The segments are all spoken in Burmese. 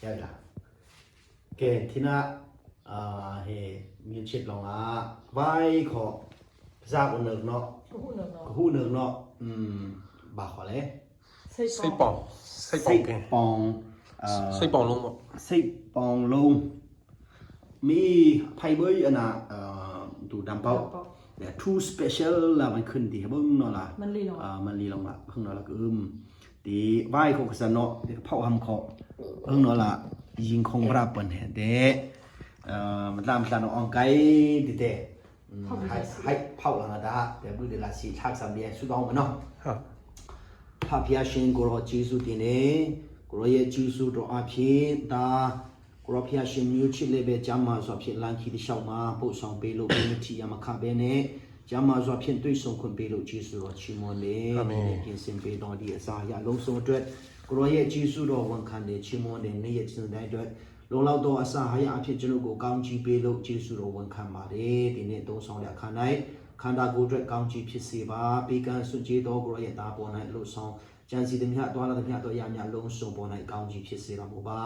ရလားကဲဒီနာဟဲ့မြင်ချစ်လောင်ကဘိုင်ခေါ်စားကုန်တော့ခုနတော့ဘာခေါ်လဲစိတ်ပေါင်ကင်းစိတ်ပေါင်လုံးပေါ့စိတ်ပေါင်လုံးมีไฟเบอร์อันน่ะดูดำเปล่าแต่ too special ละมันขึ้นที่เบิ้งเนาะล่ะมันลีลงละเพิ่งเนาะล่ะก็ตีไหว้ของสนอที่เผาหำคอเพิ่งเนาะล่ะยิงคงรับเปิ้นเด้มันตามสนอองไกติเด้ให้เผาละดาแต่บื้อเดละสิทักสามเดียสุดองมันเนาะพระพิยาชินกุโรจีสุติเนกุโรเยจีสุตออาภิตากุโรพิยาชินยูชิเลเบจามาสอบเพียลังคีที่เช่ามาผู้สองเปโลเป็นที่ยามาคาเบเนจามาสอบเพียด้วยส่งคนเปโลจีสุโรชิมอนเนกินเซมเปดอดีสายาลงส่งด้วยกุโรเยจีสุโรวันคันเนชิมอนเนเนยจินได้ด้วยลงเราตัวอาสาหายาเพียจนุกกางจีเปโลจีสุโรวันคันมาเดติเนตรงสองอย่างคันไหนคันดากูด้วยกางจีพิเศษบาปีกันสุจีโตกุโรเยตาปนในลุสองจันสีเดียตัวละเดียตัวยามยาลงส่งปนในกางจีพิเศษเราบ่า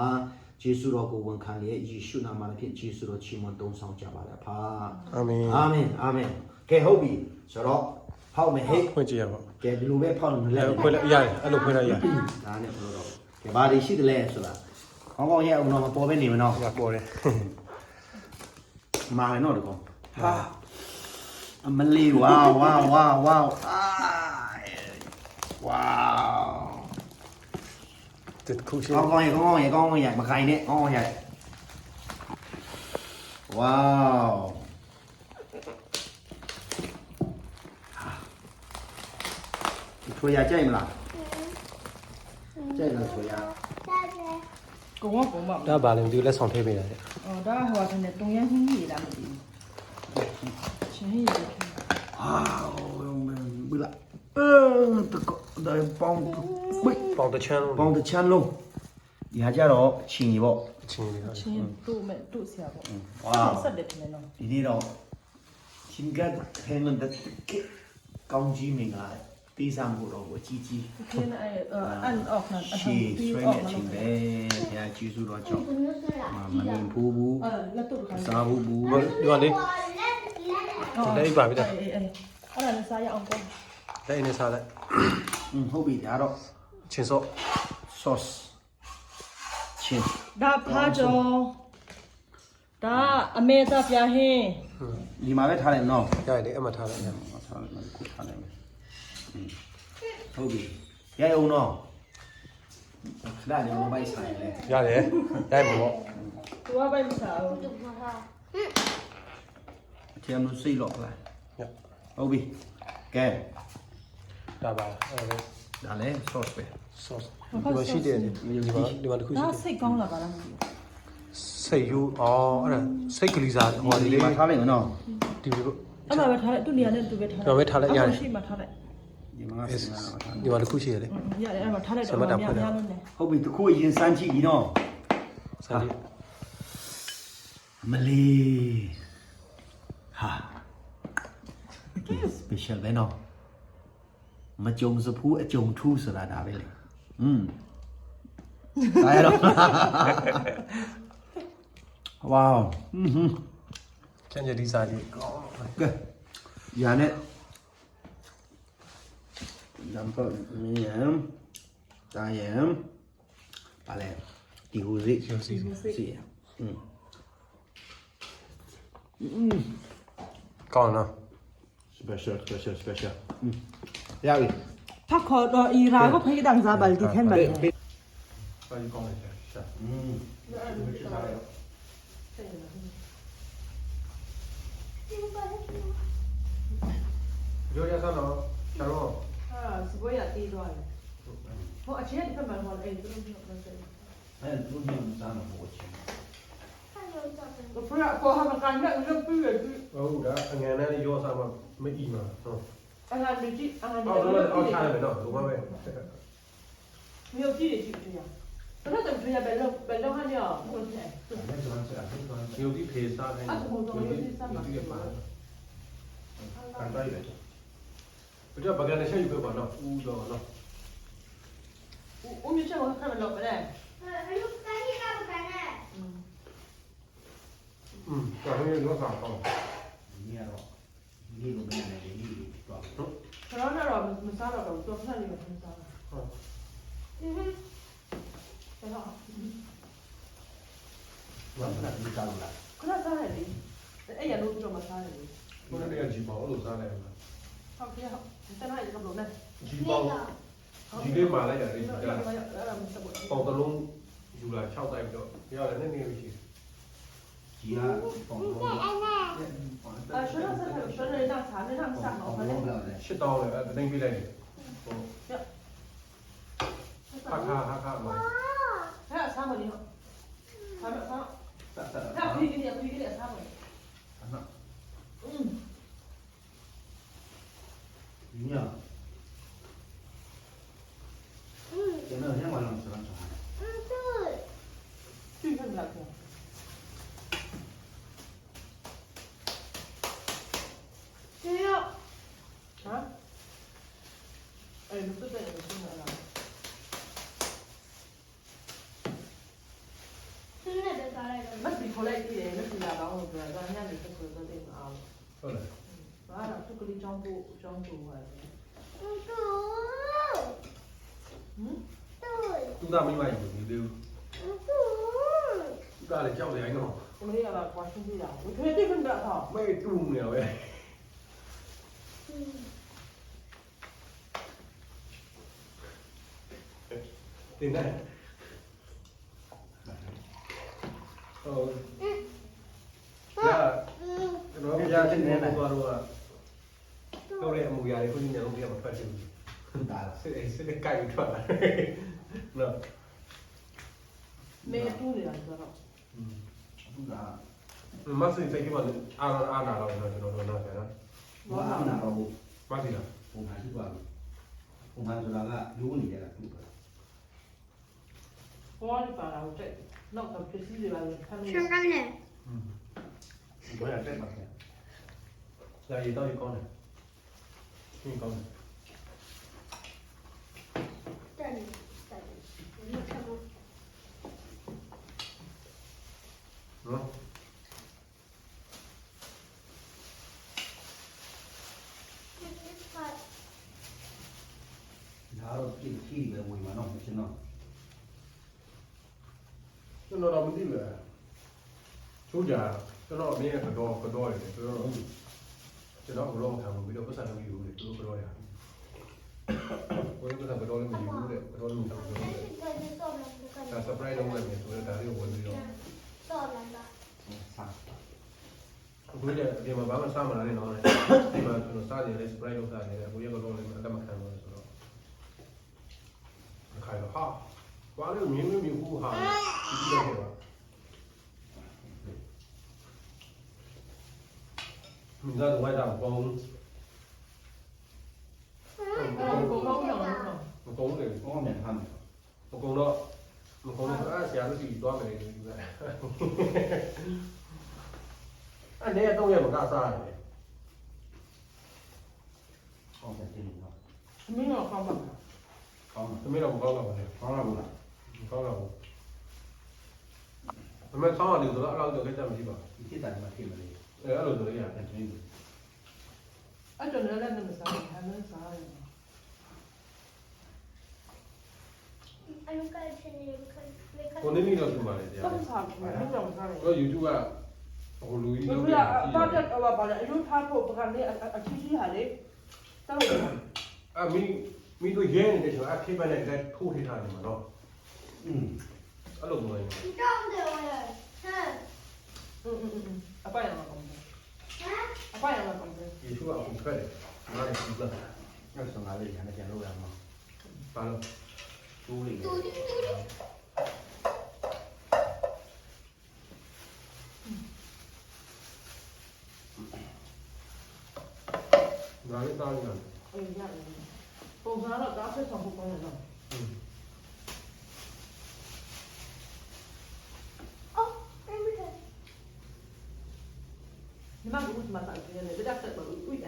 จีสุโรกูวันคันเลียยิสุนามาเพียจีสุโรชิมอนตรงสองจาบาละพาอาเมนอาเมนอาเมนแกฮู้บีสระเผาไม่เฮ็ดဖွင့်ကြည့်ရပါแกบิลูเบ้เผามันแล้วဖွင့်လိုက်ရတယ်အဲ့လိုဖွင့်လိုက်ရဒါနဲ့ဘလို့တော့แกဘာတွေရှိတယ်လဲဆိုတာကောင်းကောင်းရဲ့အောင်တော့မပေါ်ပဲနေမနော်ရပေါ်တယ်မာရနော်တကောဟာအမလီဝါဝါဝါဝါဝါတစ်ခုရှိကောင်းကောင်းရဲ့မခိုင်နဲ့ကောင်းကောင်းရဲ့ဝါထွေရကြိုက်မလားကြိုက်လားထွေရ公嘛。ဒါဘာလဲမသိဘူးလက်ဆောင်ထည့်ပေးရတယ်哦，ဒါဟိုကနေတုံရဟင်းကြီးလာမသိဘူး။ချင်းဟင်းကြီး啊，不啦，这个的帮喂，ပေါင်တစ်ချမ်းလုံး帮的钱喽，你还加了钱不？ချင်းလေးဟုတ်ချင်းတို့မဲ့တို့ဆရာပေါ့哇，ဆက်တယ်ထင်တယ်နော်ဒီနေ့တော့ချင်းကဟဲနန်တဲ့ကောင်းကြီးမင်္ဂလာတေးစားမှုတော့ကိုကြီးကြီးခင်းအန်အော့နော်အရှေ့ဆွဲနေချင်းပဲဆရာကြီးစုတော့ကြောက်မမင်းဖူးဘူးလက်တော့ခိုင်းစားဘူးဘူးဒီမှာလေလက်ပါပြီတာအဲ့ဒါလည်းစားရအောင်ပေါ့လက်အင်းနဲ့စားလိုက်ဟုတ်ပြီဒါတော့ ချင်းစော့ sauce ချင်းဒါဖားကြောဒါအမေသားပြဟင်းဒီမှာပဲထားလိုက်နော်ရတယ်လေအမှထားလိုက်ရထားလိုက်မယ်ခုထားလိုက်မယ်ဟုတ်ပြီရိုက်အောင်နော်ခဏလေးမပိုက်ဆိုင်လေရတယ်ရိုက်မှာပေါ့သူကပိုက်မစားဘူးအထက်မှာစိတ်လောက်လာဟုတ်ပြီကဲဒါပါအဲ့ဒါဒါလည်း sauce ပဲ sauce ဒီမှာရှိတယ်ဒီမှာတစ်ခုရှိဒါတယ်စိတ်ကောင်းလာပါလားစိတ်ယူအဲ့ဒါစိတ်ကလေးစားဟိုဒီဒီလေးမှာထားလိုက်မနော်ဒီလိုအဲ့မှာပဲထားလိုက်သူ့နေရာနဲ့သူပဲထားလိုက်တော့ပဲထားလိုက်ရတယ်ရှိမှထားလိုက်ဒီမှာဒီမှာတစ်ခုရှိရလေရတယ်အဲ့မှာထားလိုက်တော့များများလုံးနေဟုတ်ပြီတခုအရင်စမ်းကြည့်ပြီနော်စမ်းကြည့်မလီဟာဒီ special ပဲနော်မကြုံစဖူးအကြုံထူးဆိုတာဒါပဲလေဒါရတော့ဝေါကျန်ကြဒီစားကြည့်ကဲရနဲ့နံပါတ်မီယမ်တာယမ်ပါလေဒီဟူစီစီကောင်းနော် special ရပြီဖတ်ခေါ်တော့အီရာကိုဖိတ်တန်းစားပါလိဒီခဲမှာပါဒီကောင်းတယ်ရှာပြောရစားတော့ရှာတော့ဟာစပွဲရတီးသွားတယ်ဟိုအချင်းဒီဖက်မှာဟိုအဲ့ဒီလိုမျိုးလုပ်တယ်အဲ့ဒါသူတို့မှစားမှာပေါ့ချင်းဘုရားကိုဟာမကန်တဲ့လုပ်ပြီးရပြီဟုတ်ဒါအငန်နဲ့ရောစားမှမအီမှာဟုတ်အဲ့ဒါဒီကြည့်အဲ့ဒါအော်တော့အောက်ချရတယ်နော်ဘုမပဲမြို့ကြည့်ကြည့်ကြည့်ရတော့တော့ပြရဘယ်လောက်ဟာညဟုတ်တယ်မြို့ဒီဖေးစားတယ်မြို့ဒီပါကန်တိုင်းလေဘယ်တော့ဘကနေချက်ယူခဲ့ပါနော်ဦးတော့နော်ဦးမြချက်ကိုခက်မလို့ပဲ ဒါလည်းလောစားတော့ ဒီကတော့ဒီလိုမနေနဲ့ဒီလိုတော့ ခဏတော့မစားတော့တော့ဖက်လေးပဲမစားတာ ဟုတ် ဟင်းဟင်းဒါတော့ ဘာမှမစားဘူးလား ခဏစားတယ်လေအဲ့ရလို့တော့မစားတယ်လေ ဘုရားတရားကြီးပေါ့အဲ့လိုစားလိုက်မှာ ဟုတ်ကဲ့ဟုတ်တနားရတော့လို့နဲ့ ကြီးပေါ့ကြီးလေးမာလိုက်ရတယ်ဒီက အဲ့ဒါမစားဘူး ပေါင်တလုံးယူလာ6တိုက်ပြီးတော့ရတယ်နည်းနည်းရှိ ကြီးကပုံလုံး 说到这个，说的那茶的那啥嘛， ပုံ 反 လုံး 正 တော့လေ 8000လေအဲ့တင်းပေးလိုက်တယ်ဟုတ်ဟာမှာ 还有啥嘛你？还有啥？ တတ်တတ် 还有可以给你，可以给你啥嘛？嗯， ဒီညကျွန်တော်ညမှာလုံးစမ်းချာ 就这么个。谁要？啊？哎，你不在，你进来了。မစီခေါ်လိုက်ပြီလေမစီလာကောင်းလို့ပြောတာညနေဆက်ဆိုတော့တိတ်မအောင် ဟုတ်လား ဘာတော့သူကလေးချောင်းပို့ချောင်းပို့ပါလေဟမ် သူကမိမယူနေသေးဘူးသူကလည်းကြောက်နေအောင်နော် 我们也要关心这样，我觉得这份的哈， မဲတူးနေပဲတင်နေဟုတ်ဒါကျွန်တော်ကြားတင်နေတော့တော့လည်းအမူအရာတွေခုနကလုံးပြမထွက်ချင်ဘူး ဒါလား စစ်ကြိုက်ထွက်လာနော် 没多的了，知道？ အခုက မဆင်စိတ်ကမှအာနာတော့ကျွန်တော်တော့နော်ဗျာနော် ဘာမှမနာတော့ဘူး မဆင်လား ပုံမှန်ရှိသွားပြီပုံမှန်ဆိုတာကရိုးနေတယ်ကသူ့ပဲ 我的把了，我这那个平时的吧，他们 上班嘞， ဘယ်တက်မှာလဲ ဒါရီတော့ကောင်းတယ်ရှင်းကောင်းတယ် 这里，这里，我们看吗？ နော် ဒါတော့ကြည့်ကြည့်ပဲဝင်မှာတော့မရှင်းတော့ ကျွန်တော်တော့မသိဘူးချိုးကြကျွန်တော်အမြင်ကတော့ရတယ်ကျွန်တော်ကတော့ခံပြီးတော့ပတ်စံလုပ်ယူတယ်သူတို့ကတော့ရတယ်ဘယ်လိုပတ်စံကတော့လည်းမယူဘူးတဲ့ကတော့လည်းမလုပ်ဘူးဒါ surprise လုပ်လိုက်မယ်ဆိုတော့ဒါလေးကိုဝင်ပြီးတော့ 到了吧？ စား အခုလည်းဒီမှာဘာမှစားမလာနဲ့တော့ဒီမှာကျွန်တော်စားတယ်လေ surprise လုပ်စားတယ်အခုရကတော့လည်းအတမခံလို့ဆိုတော့ခိုင်တော့ဟာဘာလို့မြင်းမမြင်ဘူးဟာဒီလိုပဲမင်းသားဝိုင်းတာပေါင်း 狗狗养的那种， မကုန်းတယ် ကောင်းတယ်ဟာမယ် မကုန်းတော့အဲ့ဆရာတို့စီသွားမယ်ဒီကအဲ့နေတော့ရမကစားရတယ် ကောင်းတယ်တင်လို့ 没有好吧？ ကောင်းတယ် သမီးတော့မကောင်းတော့ဘူးလေ ကောင်းလားဘူးလား မကောင်းတော့ဘူးအမေဆောင်းရတယ်ဆိုတော့အဲ့လိုတော့ကိစ္စမရှိပါ ဒီကိစ္စမှာဖြစ်မလဲ အဲ့လိုဆိုရရတယ် တင်တယ် 哎，这人来那么啥，还能啥呀？哎，我刚才听你看，没看。 ကိုနေနေတော့ဒီမှာလေတရား 这么啥？没怎么啥嘞？ တော့ YouTube ကဟိုလူကြီး 我 လုပ် 不 ပြ 是 တာ 啊，大家把这有他不不干的，其实还得，咱们 အမီတို့ရဲနေတယ်ဆိုတော့အဖြစ်ပဲနဲ့ထိုးထိထားနေမှာနော် อืม အဲ့လိုမျိုးလေ 你这样对我也，阿爸养了公司，阿爸养了公司， YouTube ကအခုထွက်တယ်ငါလည်းကြည့်ပါ အဲ့ဆိုငါလေးရမ်းကြလို့ရမှာ ဘာလို့ တိုးလေး 嘟嘟嘟嘟。 ငါလည်းတားနေတာ 哎呀，公司了，咱非常不公平了。哦，对不起。你妈给我什么打钱嘞？这家在不会的。